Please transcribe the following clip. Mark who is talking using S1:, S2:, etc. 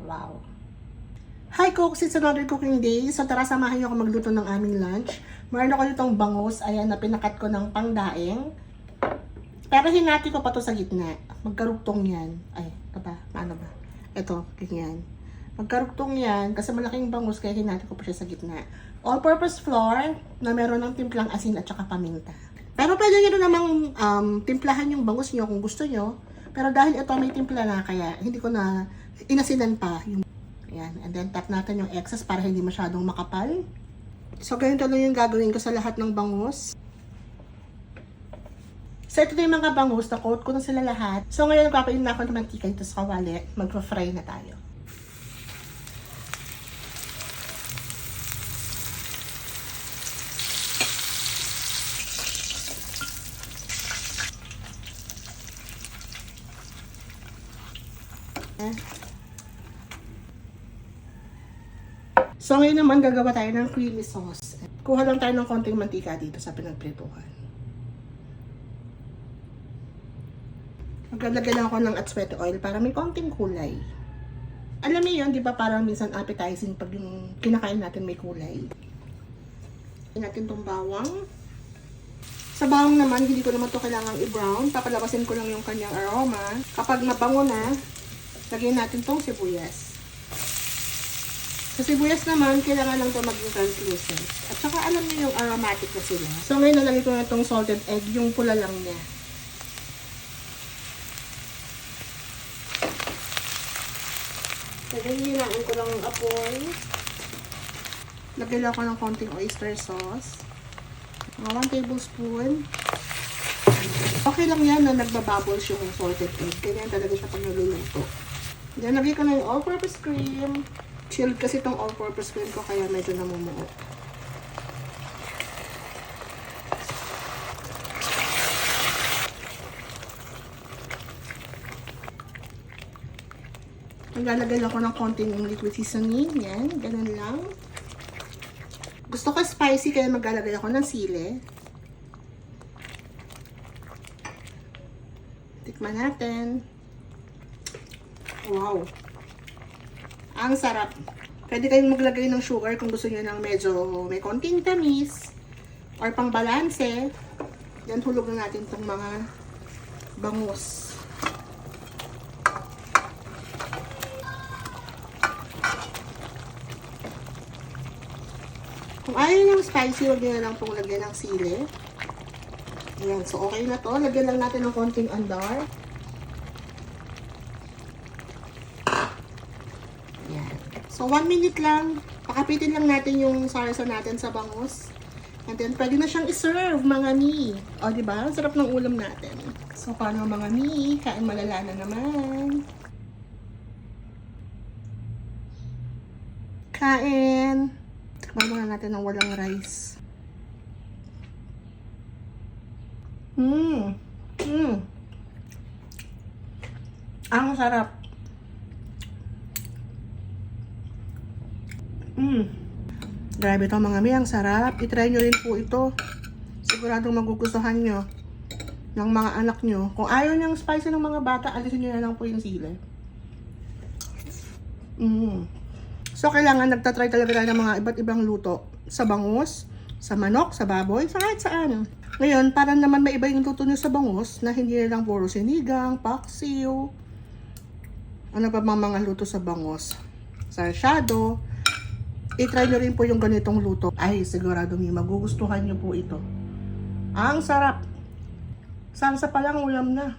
S1: Wow. Hi cooks, it's another cooking day. So tara, samahan niyo ako magluto ng aming lunch. Meron ako ditong bangus, ayan, na pinakat ko ng pangdaing. Pero hinati ko pa to sa gitna. Magkarugtong yan. Ay, ito ba? Paano ba? Ito, ganyan. Magkarugtong yan kasi malaking bangus kaya hinati ko pa siya sa gitna. All-purpose flour na meron ng timplang asin at saka paminta. Pero pwede nyo namang timplahan yung bangus nyo kung gusto nyo. Pero dahil ito may timpla na, kaya hindi ko na inasinan pa. Ayan. And then tap natin yung excess para hindi masyadong makapal. So ganito lang yung gagawin ko sa lahat ng bangus. So ito na yung mga bangus, na-coat ko na sila lahat. So ngayon nagpapain na ako ng mantika dito sa kawali. Magpa-fry na tayo. So ngayon naman gagawa tayo ng creamy sauce. Kuha lang tayo ng konting mantika dito sa pinagprituhan. Maglalagyan ako ng atswete oil para may konting kulay. Alam niyo yun, di ba parang minsan appetizing pag yung kinakain natin may kulay. Lagyan natin tong bawang. Sa bawang naman, hindi ko naman to kailangang i-brown. Papalabasin ko lang yung kanyang aroma. Kapag nabango na, lagyan natin tong sibuyas. Sa sibuyas naman, kailangan lang ito maging translucent. At saka alam niyo yung aromatic na sila. So ngayon nalagay ko na itong salted egg, yung pula lang niya. Lagyan hinaan ko lang ang apoy. Lagyan ako ng konting oyster sauce. Mga 1 tablespoon. Okay lang yan na nagbabubbles yung salted egg. Ganyan talaga siya pag naluluto. Then lagyan ko na yung all-purpose cream. Chilled kasi itong all-purpose cream ko kaya medyo namumuo. Maglalagay ako ng konting liquid seasoning. Yan, ganun lang. Gusto ko spicy kaya maglalagay ako ng sili. Tikman natin. Wow! Ang sarap. Pwede kayong maglagay ng sugar kung gusto niyo ng medyo may konting tamis or pang balanse. Yan, hulog na natin itong mga bangus. Kung ayaw nyo spicy, huwag nyo na lang itong lagyan ng sili. Ayan, so okay na to. Lagyan lang natin ng konting andar. So, 1 minute lang. Pakapitin lang natin yung sarsa natin sa bangus. And then, pwede na siyang iserve, mga mi. O, diba? Ang sarap ng ulam natin. So, paano mga mi? Kain malala na naman. Kain. Tikman muna natin ng walang rice. Ang sarap. Grabe ito mga mi, ang sarap. I-try nyo rin po ito. Siguradong magugustuhan nyo ng mga anak nyo. Kung ayaw niyang spicy ng mga bata, alisin nyo na lang po yung sili. So, kailangan nagtatry talaga tayo ng mga iba't ibang luto. Sa bangus, sa manok, sa baboy, sa kahit saan. Ngayon, para naman may iba yung luto nyo sa bangus, na hindi lang puro sinigang, paksiw. Ano pa mga luto sa bangus? Sarsyado. I-try nyo rin po yung ganitong luto. Ay, siguradong magugustuhan nyo po ito. Ang sarap. Salsa pa lang, ulam na.